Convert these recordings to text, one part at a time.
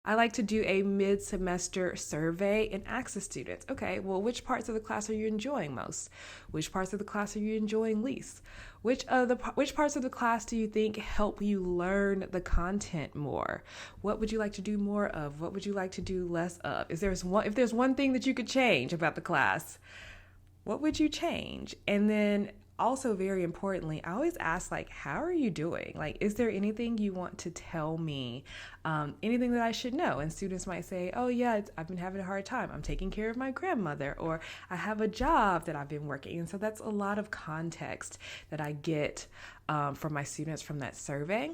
I like to do a mid-semester survey and ask the students, okay, well, which parts of the class are you enjoying most? Which parts of the class are you enjoying least? Which parts of the class do you think help you learn the content more? What would you like to do more of? What would you like to do less of? If there's one thing that you could change about the class, what would you change? And then also, very importantly, I always ask, like, how are you doing? Like, is there anything you want to tell me? Anything that I should know? And students might say, oh yeah, I've been having a hard time. I'm taking care of my grandmother, or I have a job that I've been working. And so that's a lot of context that I get from my students from that survey.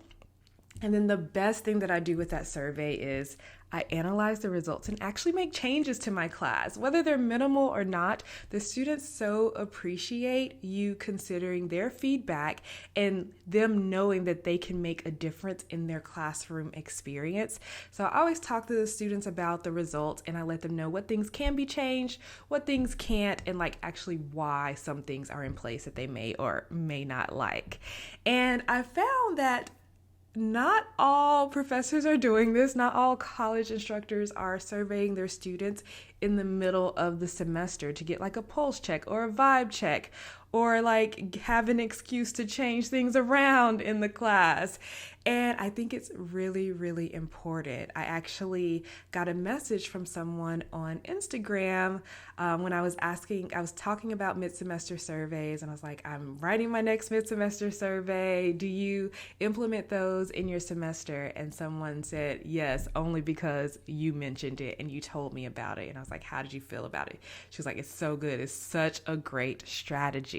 And then the best thing that I do with that survey is I analyze the results and actually make changes to my class. Whether they're minimal or not, the students so appreciate you considering their feedback and them knowing that they can make a difference in their classroom experience. So I always talk to the students about the results, and I let them know what things can be changed, what things can't, and like actually why some things are in place that they may or may not like. And I found that not all professors are doing this. Not all college instructors are surveying their students in the middle of the semester to get like a pulse check or a vibe check, or like have an excuse to change things around in the class. And I think it's really, really important. I actually got a message from someone on Instagram when I was talking about mid-semester surveys, and I was like, I'm writing my next mid-semester survey. Do you implement those in your semester? And someone said, yes, only because you mentioned it and you told me about it. And I was like, how did you feel about it? She was like, it's so good. It's such a great strategy.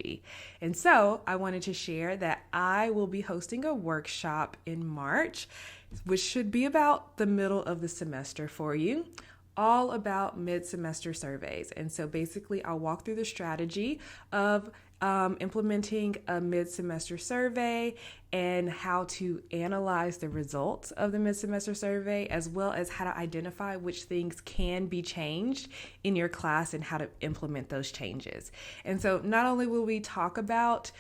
And so I wanted to share that I will be hosting a workshop in March, which should be about the middle of the semester for you, all about mid-semester surveys. And so basically I'll walk through the strategy of implementing a mid-semester survey and how to analyze the results of the mid-semester survey, as well as how to identify which things can be changed in your class and how to implement those changes. And so not only will we talk about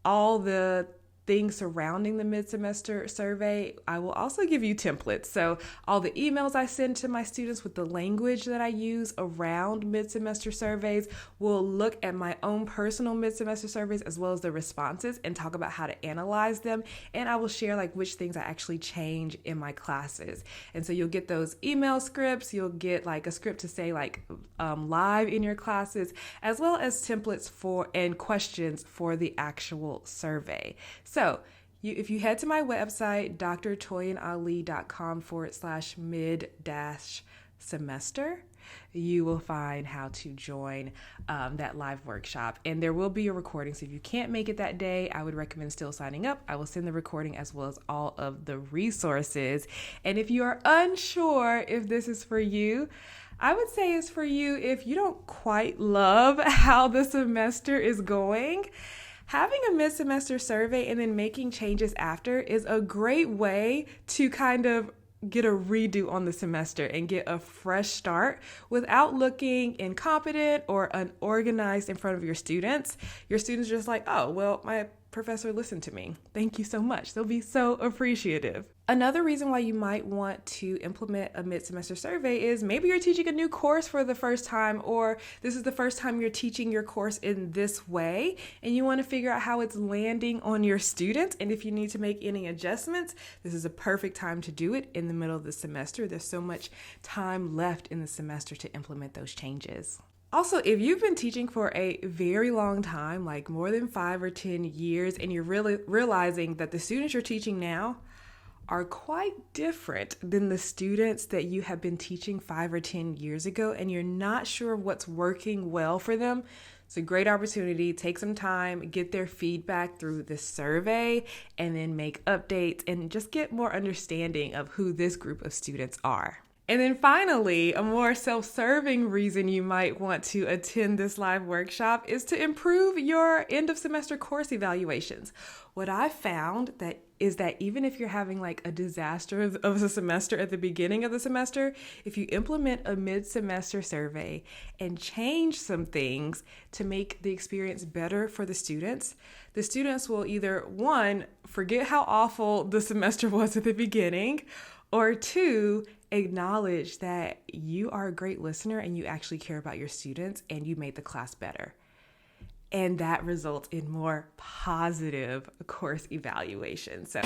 all the things surrounding the mid-semester survey, I will also give you templates. So all the emails I send to my students with the language that I use around mid-semester surveys will look at my own personal mid-semester surveys as well as the responses and talk about how to analyze them. And I will share like which things I actually change in my classes. And so you'll get those email scripts, you'll get like a script to say like live in your classes, as well as templates for and questions for the actual survey. So if you head to my website, drtoyanali.com/mid-semester, you will find how to join that live workshop. And there will be a recording. So if you can't make it that day, I would recommend still signing up. I will send the recording as well as all of the resources. And if you are unsure if this is for you, I would say it's for you if you don't quite love how the semester is going. Having a mid-semester survey and then making changes after is a great way to kind of get a redo on the semester and get a fresh start without looking incompetent or unorganized in front of your students. Your students are just like, oh, well, my professor listened to me. Thank you so much. They'll be so appreciative. Another reason why you might want to implement a mid-semester survey is maybe you're teaching a new course for the first time, or this is the first time you're teaching your course in this way, and you want to figure out how it's landing on your students. And if you need to make any adjustments, this is a perfect time to do it in the middle of the semester. There's so much time left in the semester to implement those changes. Also, if you've been teaching for a very long time, like more than 5 or 10 years, and you're really realizing that the students you're teaching now are quite different than the students that you have been teaching 5 or 10 years ago, and you're not sure what's working well for them, it's a great opportunity. Take some time, get their feedback through this survey, and then make updates and just get more understanding of who this group of students are. And then finally, a more self-serving reason you might want to attend this live workshop is to improve your end of semester course evaluations. What I found is that even if you're having like a disaster of a semester at the beginning of the semester, if you implement a mid-semester survey and change some things to make the experience better for the students will either, one, forget how awful the semester was at the beginning, or two, Acknowledge that you are a great listener and you actually care about your students and you made the class better. And that results in more positive course evaluation. So